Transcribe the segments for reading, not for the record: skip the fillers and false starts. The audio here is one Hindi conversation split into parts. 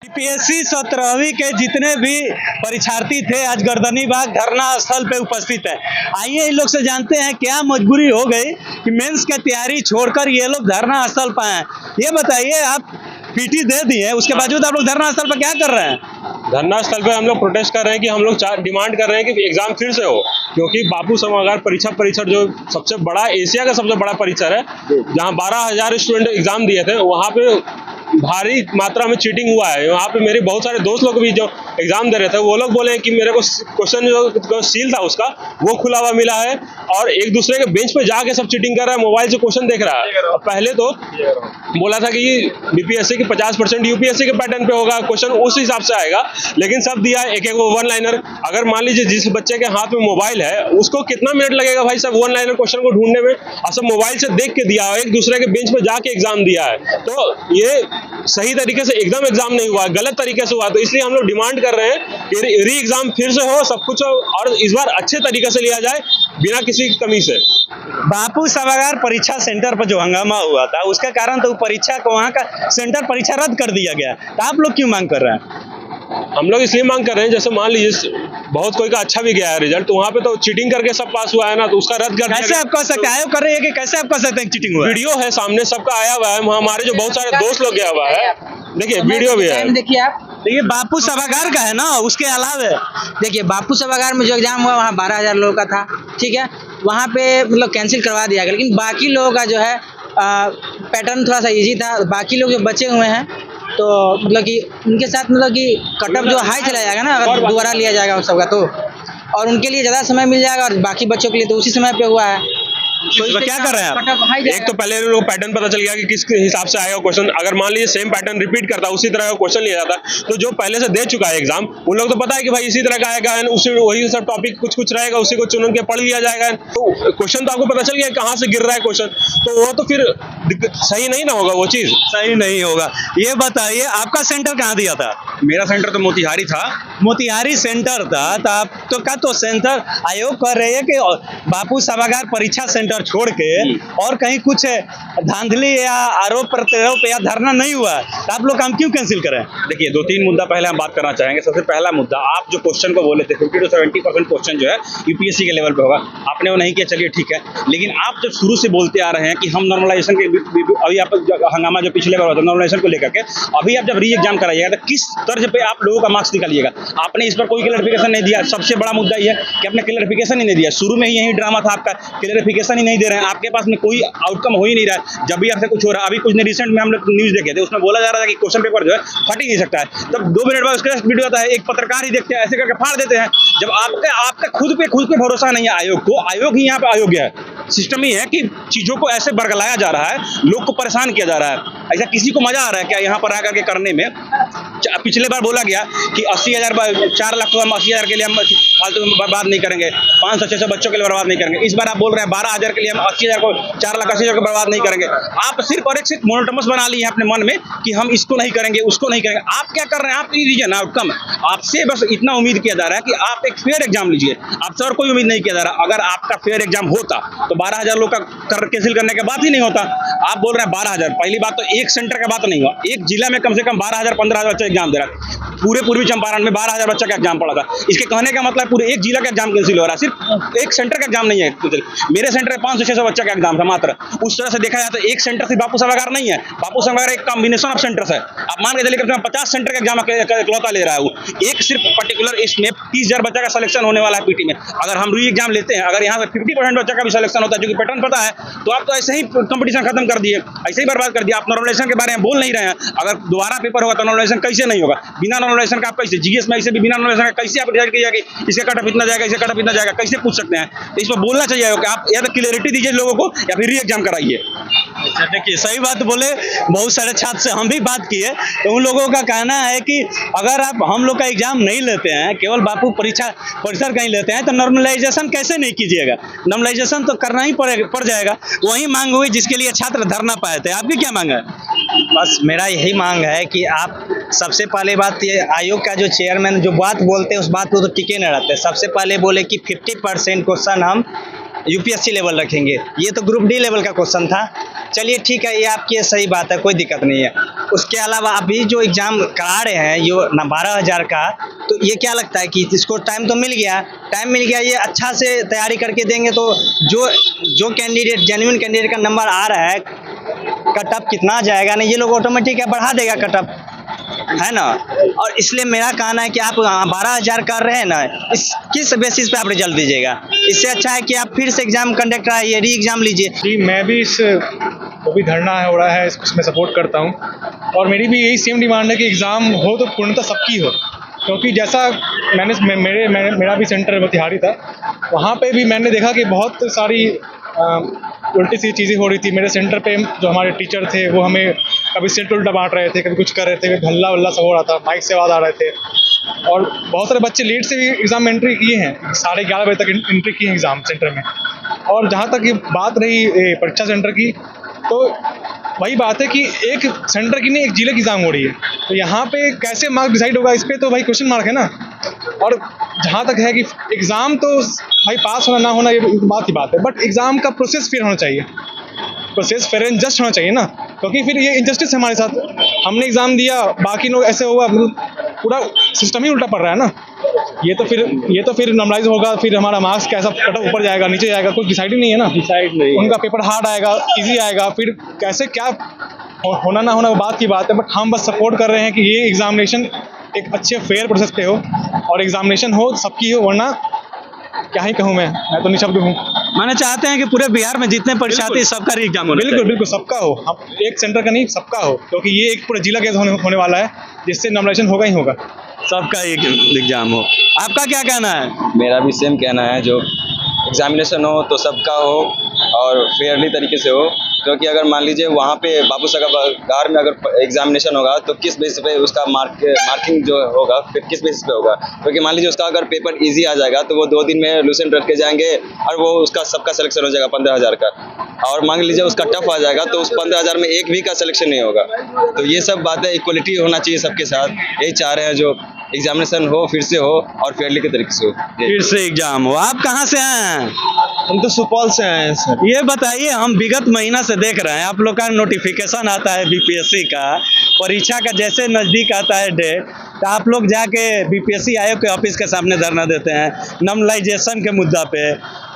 बीपीएससी 17वीं के जितने भी परीक्षार्थी थे आज गर्दनीबाग धरना स्थल पे उपस्थित है। आइए इन लोग से जानते हैं क्या मजबूरी हो गई कि मेंस की तैयारी छोड़कर ये लोग धरना स्थल पर आए। ये बताइए, आप पीटी दे दी है, उसके बावजूद आप लोग धरना स्थल पर क्या कर रहे हैं? धरना स्थल पे हम लोग प्रोटेस्ट कर रहे हैं कि हम लोग डिमांड कर रहे हैं कि एग्जाम फिर से हो, क्योंकि बापू सभागार परीक्षा परिसर जो सबसे बड़ा एशिया का सबसे बड़ा परिसर है, जहां 12,000 स्टूडेंट एग्जाम दिए थे, वहां पे भारी मात्रा में चीटिंग हुआ है। वहाँ पे मेरे बहुत सारे दोस्त लोग भी जो एग्जाम दे रहे थे वो लोग बोले कि मेरे को क्वेश्चन जो सील था उसका वो खुला हुआ मिला है और एक दूसरे के बेंच पे जाके सब चीटिंग कर रहा है, मोबाइल से क्वेश्चन देख रहा है। और पहले तो बोला था कि बीपीएससी की 50% यूपीएससी के पैटर्न पे होगा, क्वेश्चन उस हिसाब से आएगा, लेकिन सब दिया एक एक वन लाइनर। अगर मान लीजिए जिस बच्चे के हाथ में मोबाइल है उसको कितना मिनट लगेगा भाई साहब वन लाइनर क्वेश्चन को ढूंढने में, और सब मोबाइल से देख के दिया, एक दूसरे के बेंच पे जाके एग्जाम दिया है। तो ये सही तरीके से एकदम एग्जाम नहीं हुआ, गलत तरीके से हुआ। तो इसलिए हम लोग डिमांड कर रहे हैं कि री एग्जाम फिर से हो, सब कुछ हो और इस बार अच्छे तरीके से लिया जाए बिना किसी कमी से। बापू सभागार परीक्षा सेंटर पर जो हंगामा हुआ था उसका कारण तो परीक्षा को वहाँ का सेंटर परीक्षा रद्द कर दिया गया, तो आप लोग क्यों मांग कर रहे हैं? हम लोग इसलिए मांग कर रहे हैं, जैसे मान लीजिए बहुत कोई का अच्छा भी गया है रिजल्ट, तो वहाँ पे तो चीटिंग करके सब पास हुआ है ना, तो उसका रद्द कर कैसे आप कह सकते हैं? आयोग कर रही है कि कैसे आप कह सकते हैं चीटिंग हुआ है? वीडियो है सामने, सबका आया हुआ है, हमारे जो बहुत सारे दोस्त लोग गया हुआ है, देखिए वीडियो भी है। देखिए आप, देखिए बापू सभागार का है ना, उसके अलावा देखिए बापू सभागार में जो एग्जाम हुआ वहाँ 12,000 लोगों का था, ठीक है, वहाँ पे मतलब कैंसिल करवा दिया गया, लेकिन बाकी लोगों का जो है पैटर्न थोड़ा सा इजी था। बाकी लोग जो बचे हुए हैं तो मतलब कि उनके साथ मतलब कि कटअप जो हाई चला जाएगा ना, अगर दोबारा लिया जाएगा उन सबका तो, और उनके लिए ज़्यादा समय मिल जाएगा, और बाकी बच्चों के लिए तो उसी समय पे हुआ है। तो क्या कर रहे हैं आप? एक तो पहले लोग पैटर्न पता चल गया कि किस हिसाब से आएगा क्वेश्चन। अगर मान लीजिए सेम पैटर्न रिपीट करता उसी तरह का क्वेश्चन लिया जाता, तो जो पहले से दे चुका है एग्जाम उन लोग तो पता है कि भाई इसी तरह का आएगा, उसी वही सब टॉपिक कुछ कुछ रहेगा, उसी को चुन के पढ़ लिया जाएगा। तो क्वेश्चन तो आपको पता चल गया कहाँ से गिर रहा है क्वेश्चन, तो वो तो फिर सही नहीं ना होगा, वो चीज सही नहीं होगा। ये बताइए आपका सेंटर कहाँ दिया था? मेरा सेंटर तो मोतिहारी था। मोतिहारी सेंटर था, तो आप तो का तो सेंटर आयोग कर रहे है कि बापू सभागार परीक्षा सेंटर छोड़ के और कहीं कुछ धांधली या आरोप प्रत्यारोप या धरना नहीं हुआ, तो आप लोग काम क्यों कैंसिल करें? देखिए 2-3 मुद्दा पहले हम बात करना चाहेंगे। सबसे पहला मुद्दा, आप जो क्वेश्चन को बोले थे 50 से 70% क्वेश्चन जो है यूपीएससी के लेवल पे होगा, आपने वो नहीं किया, चलिए ठीक है, लेकिन आप जब शुरू से बोलते आ रहे हैं कि हम नॉर्मलाइजेशन के अभी आप हंगामा जो पिछले बार हुआ था नॉर्मलाइजेशन को लेकर के, अभी आप जब री एग्जाम कराइएगा तो किस तर्ज पे आप लोगों का मार्क्स निकालिएगा? आपने इस पर कोई क्लैरिफिकेशन नहीं दिया। सबसे बड़ा मुद्दा यह है कि आपने क्लैरिफिकेशन ही नहीं दिया। शुरू में ही यही ड्रामा था आपका, क्लैरिफिकेशन ही नहीं दे रहे हैं, आपके पास में कोई आउटकम हो ही नहीं रहा है। जब भी आपसे कुछ हो रहा है, अभी कुछ रिसेंट में हम लोग न्यूज देखे थे, उसमें बोला जा रहा था कि क्वेश्चन पेपर जो है फट ही नहीं सकता है, तब 2 मिनट बाद उसका वीडियो आता है, एक पत्रकार ही देखते हैं, ऐसे करके फाड़ देते हैं। जब आपका खुद पे भरोसा नहीं है आयोग को, आयोग ही यहाँ पे अयोग्य है। सिस्टम ही है कि चीजों को ऐसे बरगलाया जा रहा है, लोग को परेशान किया जा रहा है। ऐसा किसी को मजा आ रहा है क्या यहाँ पर आकर के करने में? पिछले बार बोला गया कि 80,000 4 लाख को हम 80,000 के लिए हम फालतू में बर्बाद नहीं करेंगे, 500-600 बच्चों के लिए बर्बाद नहीं करेंगे। इस बार आप बोल रहे हैं 12,000 के लिए हम 80,000 को 4,80,000 को बर्बाद नहीं करेंगे। आप सिर्फ और एक सिर्फ मोनोटोमस बना ली है अपने मन में कि हम इसको नहीं करेंगे, उसको नहीं करेंगे। आप क्या कर रहे हैं? आप लीजिए ना आउटकम, आपसे बस इतना उम्मीद किया जा रहा है कि आप एक फेयर एग्जाम लीजिए, आपसे और कोई उम्मीद नहीं किया जा रहा। अगर आपका फेयर एग्जाम होता तो 12,000 लोग का कैंसिल करने के बात ही नहीं होता। आप बोल रहे हैं 12,000, पहली बात तो एक सेंटर का बात नहीं हुआ, एक जिला में कम से कम 12,000-15,000 बच्चा एग्जाम दे रहा है। पूरे पूर्वी चंपारण में 12,000 बच्चा का एग्जाम पड़ा था। इसके कहने का मतलब पूरे एक जिला का एग्जाम कैंसिल हो रहा है, सिर्फ एक सेंटर का एग्जाम नहीं है। मेरे सेंटर में 500-600 बच्चा का एग्जाम था मात्र। उस तरह से देखा जाए तो एक सेंटर सिर्फ बापू सभागार नहीं है, बापू सभागार एक कॉम्बिनेशन ऑफ सेंटर्स है। आप मान के चलिए 50 सेंटर का एग्जाम इकलौता ले रहा है वो, एक सिर्फ पर्टिकुलर इसमें 30,000 बच्चा का सिलेक्शन होने वाला है पीटी में। अगर हम री एग्जाम लेते हैं, अगर यहाँ से 50% बच्चा का भी सिलेक्शन होता है, जो कि पैटर्न पता है, तो आप तो ऐसे ही कंपटीशन खत्म कर दिए, ऐसे ही बर्बाद कर दिया। आप नॉर्मलाइजेशन के बारे में बोल नहीं रहे हैं। अगर दोबारा पेपर होगा तो नॉर्मलाइजेशन कैसे नहीं होगा? बिना नॉर्मलाइजेशन का आप कैसे जीएस में ऐसे भी बिना नॉर्मलाइजेशन का कैसे आप डिसाइड कीजिएगा कि इसका कटअप इतना जाएगा, इसका कटअप इतना जाएगा, कैसे पूछ सकते हैं? तो इसमें बोलना चाहिए कि आप या तो क्लियरिटी दीजिए लोगों को या फिर री एग्जाम कराइए। अच्छा देखिए, सही बात बोले। बहुत सारे छात्र से हम भी बात किए तो उन लोगों का कहना है कि अगर आप हम लोग का एग्जाम नहीं लेते हैं, केवल बापू परीक्षा परिसर कहीं लेते हैं, तो नॉर्मलाइजेशन कैसे नहीं कीजिएगा? नॉर्मलाइजेशन तो करना ही पड़ जाएगा। वही मांग हुई जिसके लिए छात्र धरना पाए थे। आपकी क्या मांग है? बस मेरा यही मांग है कि आप सबसे पहले बात ये, आयोग का जो चेयरमैन जो बात बोलते हैं उस बात को तो टिके न रहते। सबसे पहले बोले कि 50% क्वेश्चन हम यूपीएससी लेवल रखेंगे। ये तो ग्रुप डी लेवल का क्वेश्चन था। चलिए ठीक है, ये आपकी ये सही बात है, कोई दिक्कत नहीं है। उसके अलावा अभी जो एग्ज़ाम करा रहे हैं ये 12,000 का, तो ये क्या लगता है कि इसको टाइम तो मिल गया, ये अच्छा से तैयारी करके देंगे तो जो कैंडिडेट जेन्युइन कैंडिडेट का नंबर आ रहा है, कट ऑफ कितना जाएगा ना, ये लोग ऑटोमेटिक बढ़ा देगा कट ऑफ, है ना। और इसलिए मेरा कहना है कि आप 12,000 कर रहे हैं ना, किस बेसिस पे आप रिजल्ट दीजिएगा। इससे अच्छा है कि आप फिर से एग्जाम कंडक्ट कराइए, री एग्जाम लीजिए। जी, मैं भी इस जो भी धरना है हो रहा है इसमें सपोर्ट करता हूँ, और मेरी भी यही सेम डिमांड है कि एग्ज़ाम हो तो पूर्णतः सबकी हो। क्योंकि जैसा मेरा भी सेंटर मोतिहारी था, वहाँ पे भी मैंने देखा कि बहुत सारी उल्टी सी चीज़ें हो रही थी। मेरे सेंटर पे जो हमारे टीचर थे वो हमें कभी सिट उल्टा बांट रहे थे, कभी कुछ कर रहे थे, कभी हल्ला वल्ला सब हो रहा था, माइक से आवाज़ आ रहे थे। और बहुत सारे बच्चे लेट से भी एग्ज़ाम में एंट्री किए हैं, 11:30 बजे तक एंट्री की है एग्ज़ाम सेंटर में। और जहाँ तक ये बात रही परीक्षा सेंटर की, तो वही बात है कि एक सेंटर की नहीं, एक जिले की एग्ज़ाम हो रही है, तो यहाँ पे कैसे मार्क्स डिसाइड होगा, इस पर तो भाई क्वेश्चन मार्क है ना। और जहाँ तक है कि एग्ज़ाम तो भाई पास होना ना होना ये बात ही बात है, बट एग्ज़ाम का प्रोसेस फेयर होना चाहिए, प्रोसेस फेयर एंड जस्ट होना चाहिए ना। क्योंकि फिर ये इनजस्टिस है हमारे साथ, हमने एग्ज़ाम दिया, बाकी लोग ऐसे हुआ, पूरा सिस्टम ही उल्टा पड़ रहा है ना। ये तो फिर नॉर्मलाइज होगा, फिर हमारा मार्क्स कैसा कट ऑफ ऊपर जाएगा नीचे जाएगा, कुछ डिसाइड ही नहीं है ना। डिसाइड नहीं, उनका पेपर हार्ड आएगा, इजी आएगा, फिर कैसे क्या होना ना होना वो बात की बात है। बट हम बस सपोर्ट कर रहे हैं कि ये एग्जामिनेशन एक अच्छे फेयर प्रोसेस पे हो, और एग्जामिनेशन हो सबकी हो, वरना क्या ही कहूँ मैं तो निशब्द हूँ। माने चाहते हैं कि पूरे बिहार में जितने परीक्षार्थी सबका री एग्जाम होना चाहिए। बिल्कुल सबका हो, हम एक सेंटर का नहीं सबका हो, क्योंकि ये एक पूरा जिला केस होने वाला है, जिससे नॉमिनेशन होगा ही होगा, सबका एक एग्जाम हो। आपका क्या कहना है? मेरा भी सेम कहना है, जो एग्जामिनेशन हो तो सबका हो और फेयरली तरीके से हो। क्योंकि अगर मान लीजिए वहाँ पे बाबू सगार में अगर एग्जामिनेशन होगा तो किस बेसिस पे उसका मार्किंग जो होगा फिर किस बेसिस पे होगा। क्योंकि मान लीजिए उसका अगर पेपर इजी आ जाएगा तो वो 2 दिन में लूसेंट रख के जाएंगे और वो उसका सबका सिलेक्शन हो जाएगा 15,000 का। और मान लीजिए उसका टफ आ जाएगा तो उस 15,000 में एक भी का सिलेक्शन नहीं होगा। तो ये सब बातें इक्वलिटी होना चाहिए सबके साथ, यही चाह रहे हैं, जो एग्जामिनेशन हो फिर से हो और फेयरली के तरीके से हो। फिर से एग्जाम हो। आप कहाँ से हैं? हम तो सुपौल से आए हैं सर। ये बताइए, हम विगत महीना से देख रहे हैं आप लोग का नोटिफिकेशन आता है बीपीएससी का, परीक्षा का जैसे नज़दीक आता है डेट तो आप लोग जाके बीपीएससी आयोग के ऑफिस के सामने धरना देते हैं नॉर्मलाइजेशन के मुद्दा पे।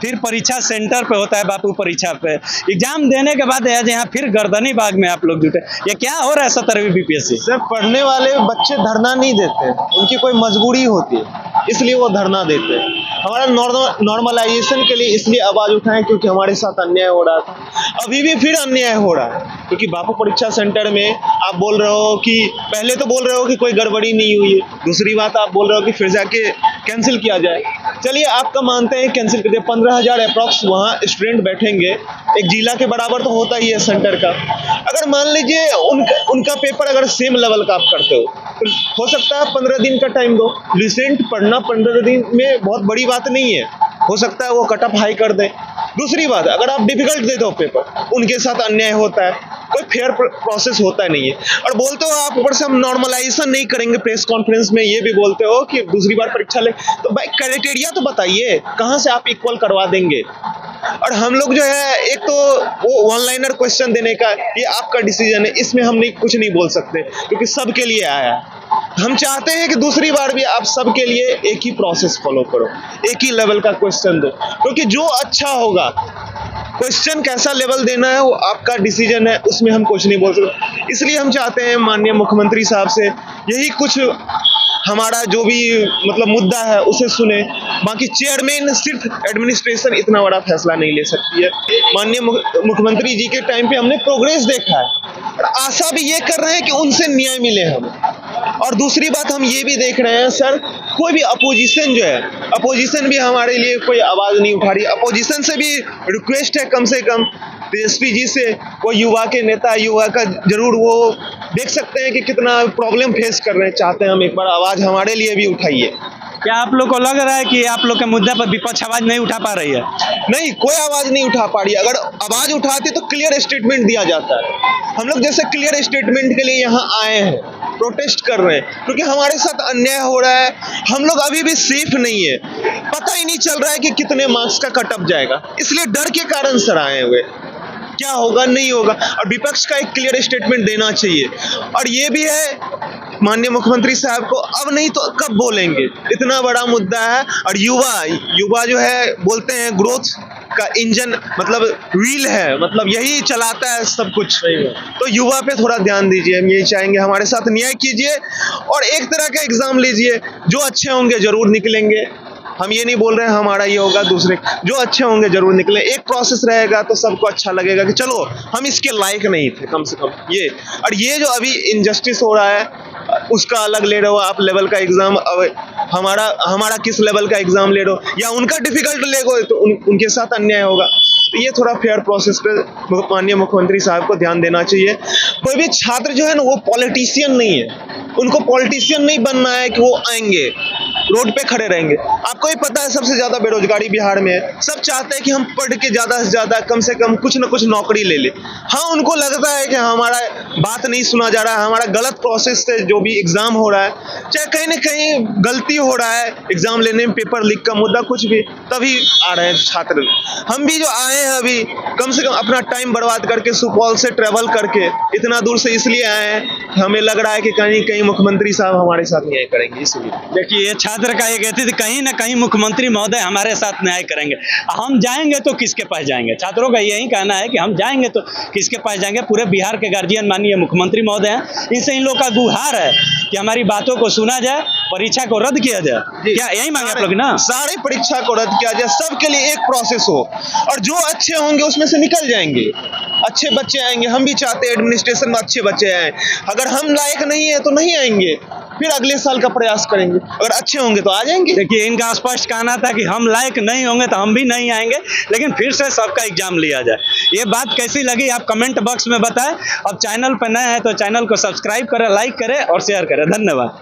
फिर परीक्षा सेंटर पे होता है बापू परीक्षा पे, एग्जाम देने के बाद यहाँ फिर गर्दनी बाग में आप लोग जुटे। ये क्या हो रहा है 17वीं बीपीएससी? सर, पढ़ने वाले बच्चे धरना नहीं देते, उनकी कोई मजबूरी होती है इसलिए वो धरना देते हैं। हमारा नॉर्मलाइजेशन के लिए इसलिए आवाज उठाएं क्योंकि हमारे साथ अन्याय हो रहा था, अभी भी फिर अन्याय हो रहा है। क्योंकि बापू परीक्षा सेंटर में आप बोल रहे हो कि पहले तो बोल रहे हो कि कोई गड़बड़ी नहीं हुई है, दूसरी बात आप बोल रहे हो कि फिर जाके कैंसिल किया जाए। चलिए आपका मानते हैं कैंसिल कर दिया, 15,000 अप्रॉक्स वहाँ स्टूडेंट बैठेंगे, एक जिला के बराबर तो होता ही है सेंटर का। अगर मान लीजिए उनका पेपर अगर सेम लेवल का आप करते हो तो हो सकता है 15 दिन का टाइम दो। लूसेंट पढ़ना 15 दिन में बहुत बड़ी बात नहीं है, हो सकता है वो कट ऑफ हाई कर दे। दूसरी बात, अगर आप डिफिकल्ट देते हो पेपर, उनके साथ अन्याय होता है, कोई फेयर प्रोसेस होता नहीं है। और बोलते हो आप ऊपर से हम नॉर्मलाइजेशन नहीं करेंगे, प्रेस कॉन्फ्रेंस में ये भी बोलते हो कि दूसरी बार परीक्षा ले, तो भाई क्राइटेरिया तो बताइए कहाँ से आप इक्वल करवा देंगे। और हम लोग जो है, एक तो वो वन लाइनर क्वेश्चन देने का ये आपका डिसीजन है, इसमें हम कुछ नहीं बोल सकते क्योंकि सबके लिए आया है। हम चाहते हैं कि दूसरी बार भी आप सबके लिए एक ही प्रोसेस फॉलो करो, एक ही लेवल का क्वेश्चन दो, क्योंकि जो अच्छा होगा, क्वेश्चन कैसा लेवल देना है वो आपका डिसीजन है, उसमें हम कुछ नहीं बोल सकते। इसलिए हम चाहते हैं माननीय मुख्यमंत्री साहब से यही कुछ हमारा जो भी मतलब मुद्दा है उसे सुने। बाकी चेयरमैन सिर्फ एडमिनिस्ट्रेशन इतना बड़ा फैसला नहीं ले सकती है। माननीय मुख्यमंत्री जी के टाइम पे हमने प्रोग्रेस देखा है और आशा भी ये कर रहे हैं कि उनसे न्याय मिले हमें। और दूसरी बात हम ये भी देख रहे हैं सर, कोई भी अपोजिशन जो है, अपोजिशन भी हमारे लिए कोई आवाज़ नहीं उठा रही। अपोजिशन से भी रिक्वेस्ट है कम से कम तेजस्वी जी से, वो युवा के नेता, युवा का जरूर वो देख सकते हैं कि कितना प्रॉब्लम फेस कर रहे हैं, चाहते हैं हम एक बार आवाज़ हमारे लिए भी उठाइए। क्या आप लोग को लग रहा है कि आप लोग के मुद्दे पर विपक्ष आवाज नहीं उठा पा रही है? नहीं, कोई आवाज नहीं उठा पा रही। अगर आवाज उठाती तो क्लियर स्टेटमेंट दिया जाता है। हम लोग जैसे क्लियर स्टेटमेंट के लिए यहाँ आए हैं प्रोटेस्ट कर रहे हैं क्योंकि हमारे साथ अन्याय हो रहा है। हम लोग अभी भी सेफ नहीं है, पता ही नहीं चल रहा है कि कितने मार्क्स का कट ऑफ जाएगा, इसलिए डर के कारण सर आए हुए, क्या होगा नहीं होगा। और विपक्ष का एक क्लियर स्टेटमेंट देना चाहिए। और ये भी है माननीय मुख्यमंत्री साहब को, अब नहीं तो कब बोलेंगे, इतना बड़ा मुद्दा है। और युवा जो है बोलते हैं ग्रोथ का इंजन, मतलब व्हील है, मतलब यही चलाता है सब कुछ। तो युवा पे थोड़ा ध्यान दीजिए, हम यही चाहेंगे, हमारे साथ न्याय कीजिए और एक तरह का एग्जाम लीजिए। जो अच्छे होंगे जरूर निकलेंगे, हम ये नहीं बोल रहे हैं हमारा ये होगा, दूसरे जो अच्छे होंगे जरूर निकले। एक प्रोसेस रहेगा तो सबको अच्छा लगेगा कि चलो हम इसके लायक नहीं थे कम से कम ये। और ये जो अभी इनजस्टिस हो रहा है उसका अलग ले रहे हो आप लेवल का एग्जाम, अब हमारा किस लेवल का एग्जाम ले रहे हो, या उनका डिफिकल्ट ले गए तो उनके साथ अन्याय होगा। तो ये थोड़ा फेयर प्रोसेस पे माननीय मुख्यमंत्री साहब को ध्यान देना चाहिए। कोई भी छात्र जो है ना वो पॉलिटिशियन नहीं है, उनको पॉलिटिशियन नहीं बनना है कि वो आएंगे रोड पे खड़े रहेंगे। आपको ही पता है सबसे ज्यादा बेरोजगारी बिहार में है, सब चाहते हैं कि हम पढ़ के ज्यादा से ज्यादा कम से कम कुछ ना कुछ नौकरी ले ले। हाँ, उनको लगता है कि हमारा बात नहीं सुना जा रहा है, हमारा गलत प्रोसेस से जो भी एग्जाम हो रहा है, चाहे कहीं ना कहीं गलती हो रहा है एग्जाम लेने में, पेपर लीक का मुद्दा कुछ भी, तभी आ रहे हैं छात्र। हम भी जो आए हैं अभी कम से कम अपना टाइम बर्बाद करके सुपौल से ट्रेवल करके इतना दूर से इसलिए आए हैं, हमें लग रहा है कि कहीं कहीं मुख्यमंत्री साहब हमारे साथ न्याय करेंगे। इसलिए देखिए छात्र का ये कहते थे कहीं ना कहीं मुख्यमंत्री महोदय हमारे साथ न्याय करेंगे। हम जाएंगे तो किसके पास जाएंगे? छात्रों का यही कहना है कि हम जाएंगे तो किसके पास जाएंगे? पूरे बिहार के गार्जियन माननीय मुख्यमंत्री महोदय हैं, इनसे इन लोग का गुहार है कि हमारी बातों को सुना जाए, परीक्षा को रद्द किया जाए। क्या यही मांगे आप लोग ना? सारे परीक्षा को रद्द किया जाए, सबके लिए एक प्रोसेस हो और जो अच्छे होंगे उसमें से निकल जाएंगे, अच्छे बच्चे आएंगे। हम भी चाहते हैं एडमिनिस्ट्रेशन में अच्छे बच्चे आए, अगर हम लायक नहीं है तो नहीं आएंगे, फिर अगले साल का प्रयास करेंगे, अगर अच्छे होंगे तो आ जाएंगे। देखिए इनका स्पष्ट कहना था कि हम लायक नहीं होंगे तो हम भी नहीं आएंगे, लेकिन फिर से सबका एग्जाम लिया जाए। ये बात कैसी लगी आप कमेंट बॉक्स में बताएं। अब चैनल पर नए हैं तो चैनल को सब्सक्राइब करें, लाइक करें और शेयर करें। धन्यवाद।